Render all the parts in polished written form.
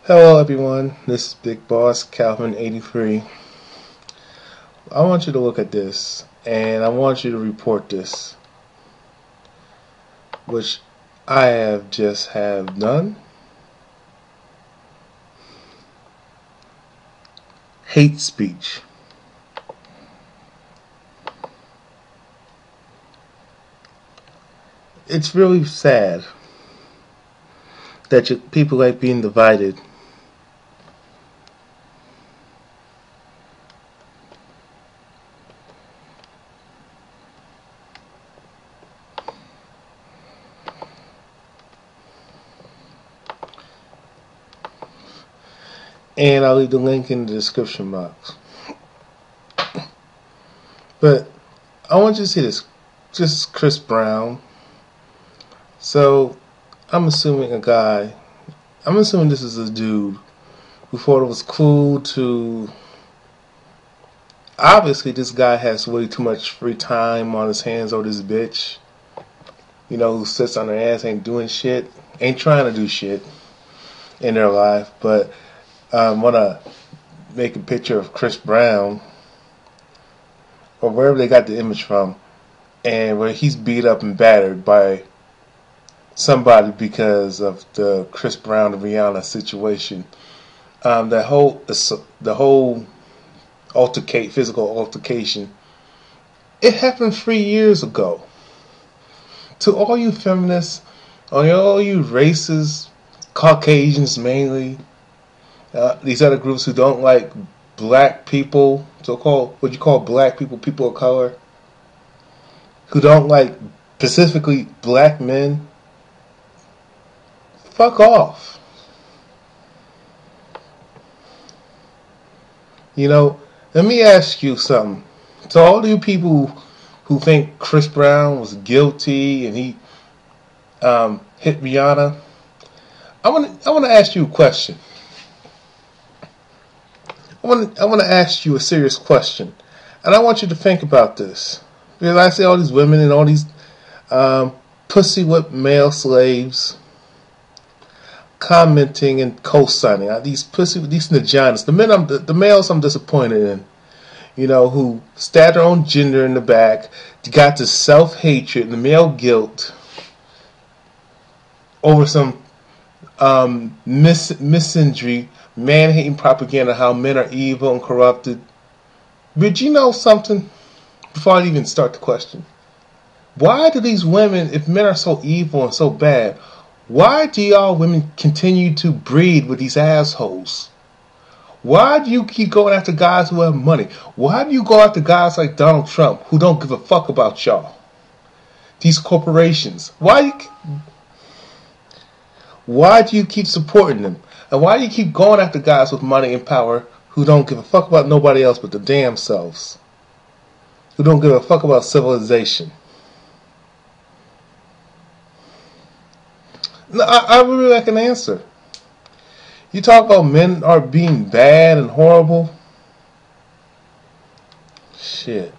Hello everyone, this is Big Boss Calvin 83. I want you to look at this and I want you to report this, which I have just have done. Hate speech. It's really sad that people like being divided. And I'll leave the link in the description box. But I want you to see this. This is Chris Brown. So I'm assuming this is a dude who thought it was cool to. Obviously, this guy has way too much free time on his hands over this bitch. You know, who sits on her ass, ain't doing shit, ain't trying to do shit in their life, but want to make a picture of Chris Brown or wherever they got the image from, and where he's beat up and battered by somebody because of the Chris Brown and Rihanna situation. The whole physical altercation, it happened 3 years ago. To all you feminists, all you racists, Caucasians mainly, these other groups who don't like black people, so-called what you call black people, people of color, who don't like specifically black men, fuck off. You know, let me ask you something. To all you people who think Chris Brown was guilty and he hit Rihanna, I want to ask you a question. I want to ask you a serious question, and I want you to think about this, because I see all these women and all these pussy whipped male slaves commenting and co-signing. These vaginas. The males I'm disappointed in. You know, who stab their own gender in the back, got the self-hatred and the male guilt over some misandry, man-hating propaganda, how men are evil and corrupted. But you know something? Before I even start the question, why do these women, if men are so evil and so bad, why do y'all women continue to breed with these assholes? Why do you keep going after guys who have money? Why do you go after guys like Donald Trump who don't give a fuck about y'all? These corporations. Why do you keep supporting them? And why do you keep going after guys with money and power who don't give a fuck about nobody else but their damn selves? Who don't give a fuck about civilization? No, I really like an answer. You talk about men are being bad and horrible. Shit.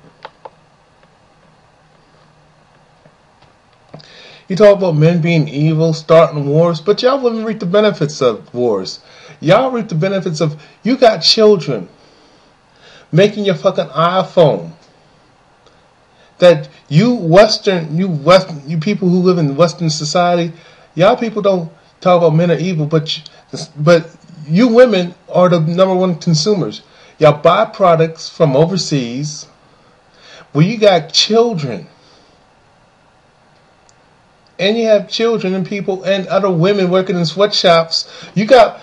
You talk about men being evil, starting wars, but y'all wouldn't reap the benefits of wars. Y'all reap the benefits of, you got children making your fucking iPhone. That you people who live in Western society, y'all people don't talk about men are evil, but you women are the number one consumers. Y'all buy products from overseas where you got children. And you have children and people and other women working in sweatshops. Y'all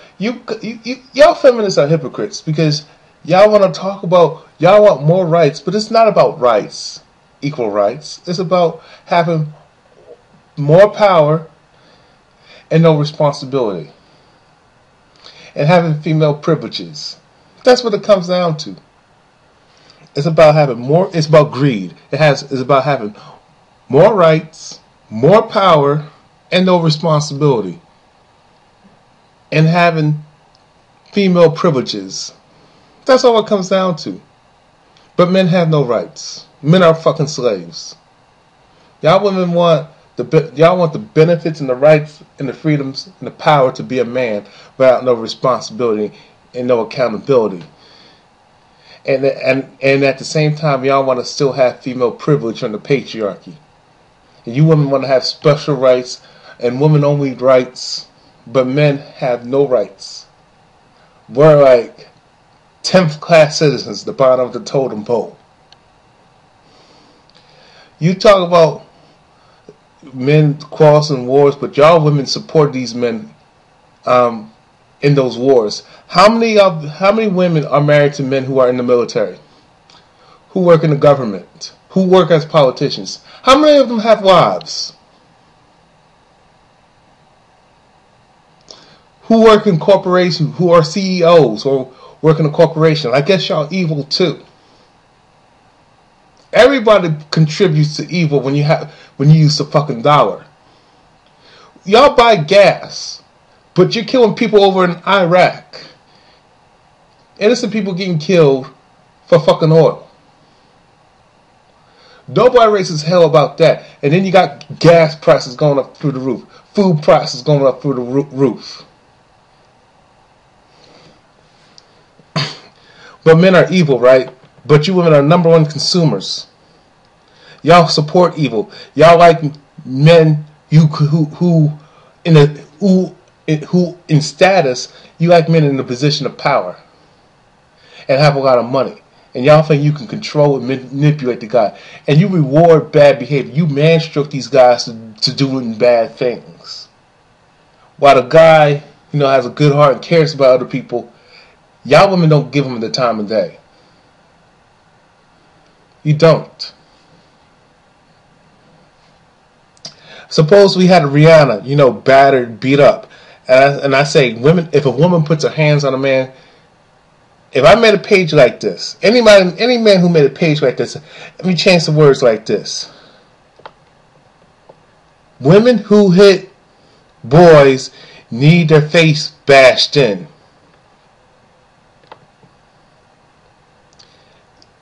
feminists are hypocrites, because y'all want to talk about, y'all want more rights, but it's not about rights, equal rights. It's about having more power and no responsibility, and having female privileges. That's what it comes down to. It's about having more. It's about greed. It's about having more rights, more power, and no responsibility, and having female privileges. That's all it comes down to. But men have no rights. Men are fucking slaves. Y'all women want Y'all want the benefits and the rights and the freedoms and the power to be a man without no responsibility and no accountability. And at the same time, y'all want to still have female privilege under patriarchy. And you women want to have special rights and women-only rights, but men have no rights. We're like 10th class citizens, the bottom of the totem pole. You talk about men crossing wars, but y'all women support these men in those wars. How many women are married to men who are in the military, who work in the government, who work as politicians? How many of them have wives? Who work in corporations, who are CEOs or work in a corporation? I guess y'all evil too. Everybody contributes to evil when you use the fucking dollar. Y'all buy gas, but you're killing people over in Iraq. Innocent people getting killed for fucking oil. Nobody raises hell about that. And then you got gas prices going up through the roof. Food prices going up through the roof. But men are evil, right? But you women are number one consumers. Y'all support evil. Y'all like men who in status, you like men in a position of power and have a lot of money. And y'all think you can control and manipulate the guy. And you reward bad behavior. You manstroke these guys to doing bad things. While the guy, has a good heart and cares about other people, y'all women don't give him the time of day. You don't. Suppose we had a Rihanna, battered, beat up. And I say, women, if a woman puts her hands on a man, if I made a page like this, any man who made a page like this, let me change the words like this. Women who hit boys need their face bashed in.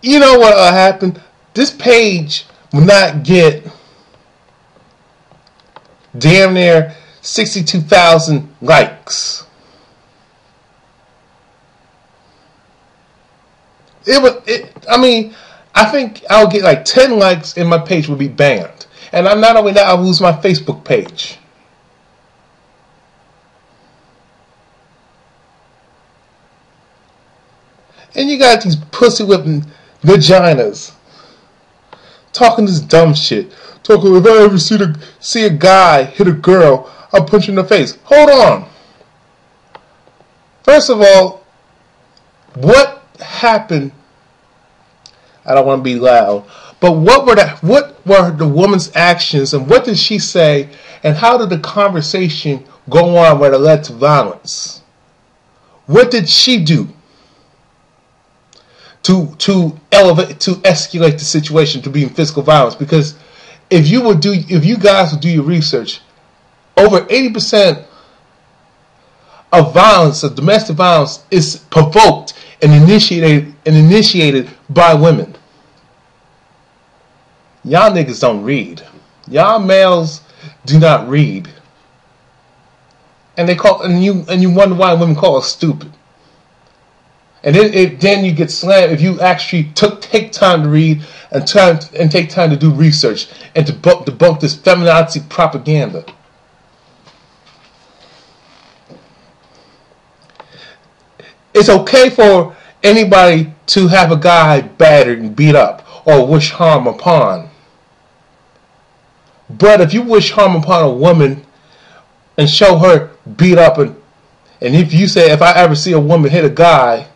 You know what will happen? This page will not get damn near 62,000 likes. I think I'll get like 10 likes and my page will be banned. And not only that, I'll lose my Facebook page. And you got these pussy whipping vaginas talking this dumb shit. Talking, if I ever see a guy hit a girl, I'll punch him in the face. Hold on. First of all, what happened? I don't want to be loud, but what were the woman's actions, and what did she say, and how did the conversation go on where it led to violence? What did she do to escalate the situation to being physical violence? Because if you guys would do your research, over 80% of violence, of domestic violence, is provoked and initiated by women. Y'all niggas don't read. Y'all males do not read. And you wonder why women call us stupid. And then you get slammed if you actually take time to read and take time to do research and to debunk this feminazi propaganda. It's okay for anybody to have a guy battered and beat up or wish harm upon. But if you wish harm upon a woman and show her beat up, and if you say, if I ever see a woman hit a guy,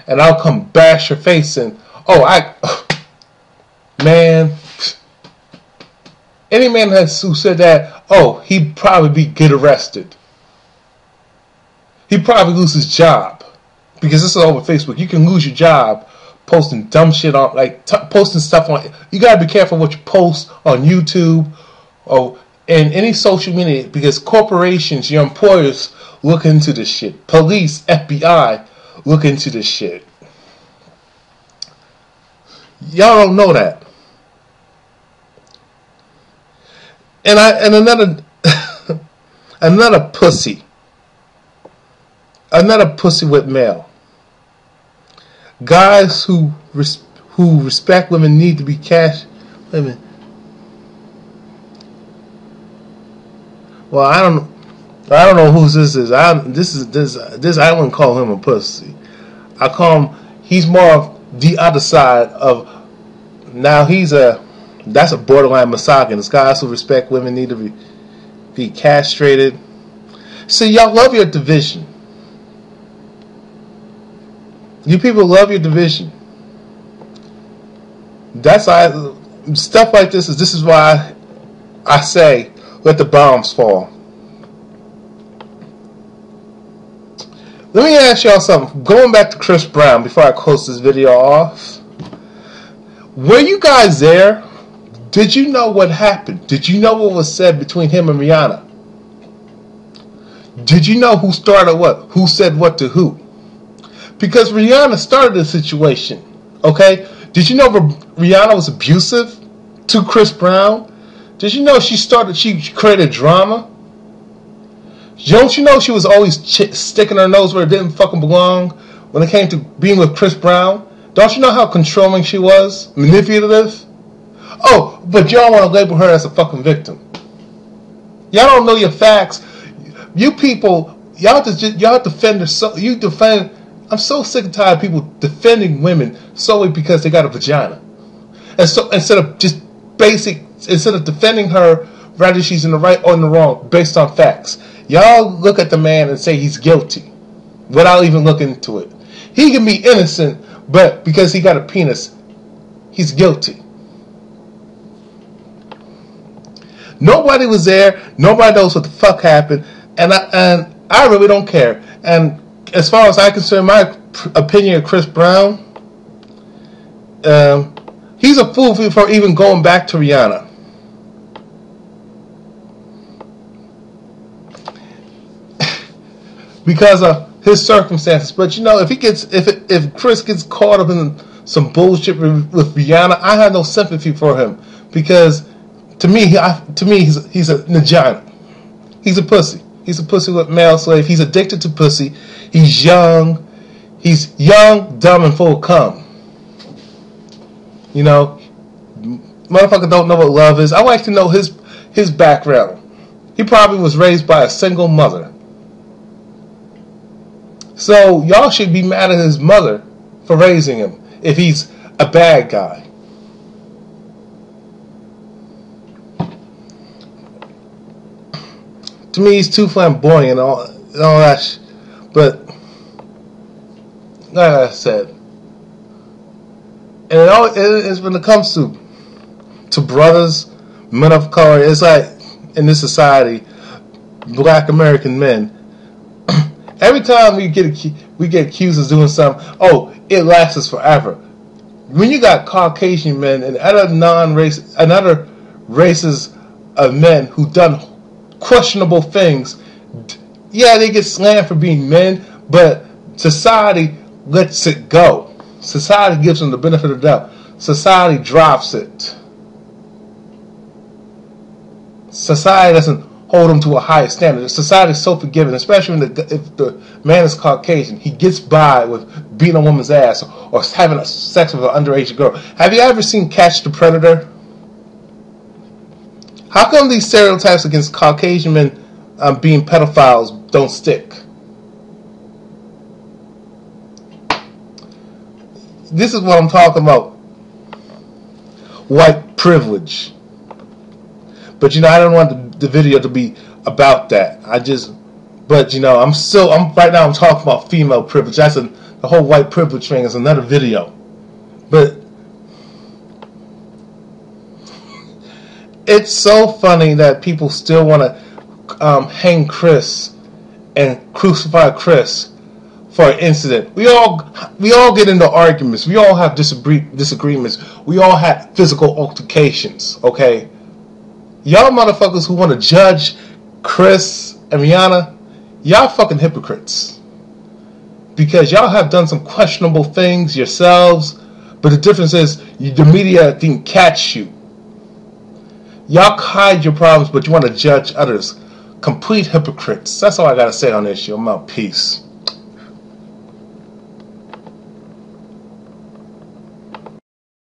and I'll come bash her face in, man, any man who said that, he'd probably get arrested. He'd probably lose his job. Because this is over Facebook. You can lose your job posting dumb shit on, posting stuff on. You gotta be careful what you post on YouTube and any social media, because corporations, your employers, look into this shit. Police, FBI, look into this shit. Y'all don't know that. And another another pussy. Another pussy with male. Guys who respect women need to be cash. Wait a minute. Well, I don't know who this is. This I wouldn't call him a pussy. I call him. He's more of the other side of. Now that's a borderline misogynist. Guys who respect women need to be castrated. See, y'all love your division. You people love your division. That's why stuff like this is why I say let the bombs fall. Let me ask y'all something. Going back to Chris Brown before I close this video off. Were you guys there? Did you know what happened? Did you know what was said between him and Rihanna? Did you know who started what? Who said what to who? Because Rihanna started the situation, okay? Did you know Rihanna was abusive to Chris Brown? Did you know she created drama? Don't you know she was always sticking her nose where it didn't fucking belong when it came to being with Chris Brown? Don't you know how controlling she was? Manipulative? Oh, but y'all want to label her as a fucking victim. Y'all don't know your facts. You people, y'all defend her I'm so sick and tired of people defending women solely because they got a vagina. And so instead of defending her, whether she's in the right or in the wrong, based on facts. Y'all look at the man and say he's guilty without even looking into it. He can be innocent, but because he got a penis, he's guilty. Nobody was there. Nobody knows what the fuck happened, and I really don't care. And as far as I'm concerned, my opinion of Chris Brown, he's a fool for even going back to Rihanna. Because of his circumstances. But you know, if Chris gets caught up in some bullshit with Rihanna, I have no sympathy for him, because to me he's a vagina. He's a pussy. He's a pussy with male slave. He's addicted to pussy. He's young. He's young, dumb, and full of cum. You know, motherfucker don't know what love is. I like to know his background. He probably was raised by a single mother. So y'all should be mad at his mother for raising him if he's a bad guy. To me, he's too flamboyant and all that but like I said, and it's when it comes to brothers, men of color, it's like in this society, black American men. Every time we get accused of doing something, oh, it lasts forever. When you got Caucasian men and other races of men who done questionable things, yeah, they get slammed for being men, but society lets it go. Society gives them the benefit of the doubt. Society drops it. Society doesn't hold them to a higher standard. Society is so forgiving, especially if the man is Caucasian. He gets by with beating a woman's ass or having sex with an underage girl. Have you ever seen Catch the Predator? How come these stereotypes against Caucasian men being pedophiles don't stick? This is what I'm talking about. White privilege. But you know, I don't want the video to be about that. But you know, I'm right now I'm talking about female privilege. The whole white privilege thing is another video. But it's so funny that people still want to hang Chris and crucify Chris for an incident. We all get into arguments. We all have disagreements. We all had physical altercations. Okay. Y'all motherfuckers who want to judge Chris and Rihanna, y'all fucking hypocrites. Because y'all have done some questionable things yourselves, but the difference is the media didn't catch you. Y'all hide your problems, but you want to judge others. Complete hypocrites. That's all I gotta say on this show. I'm out. Peace.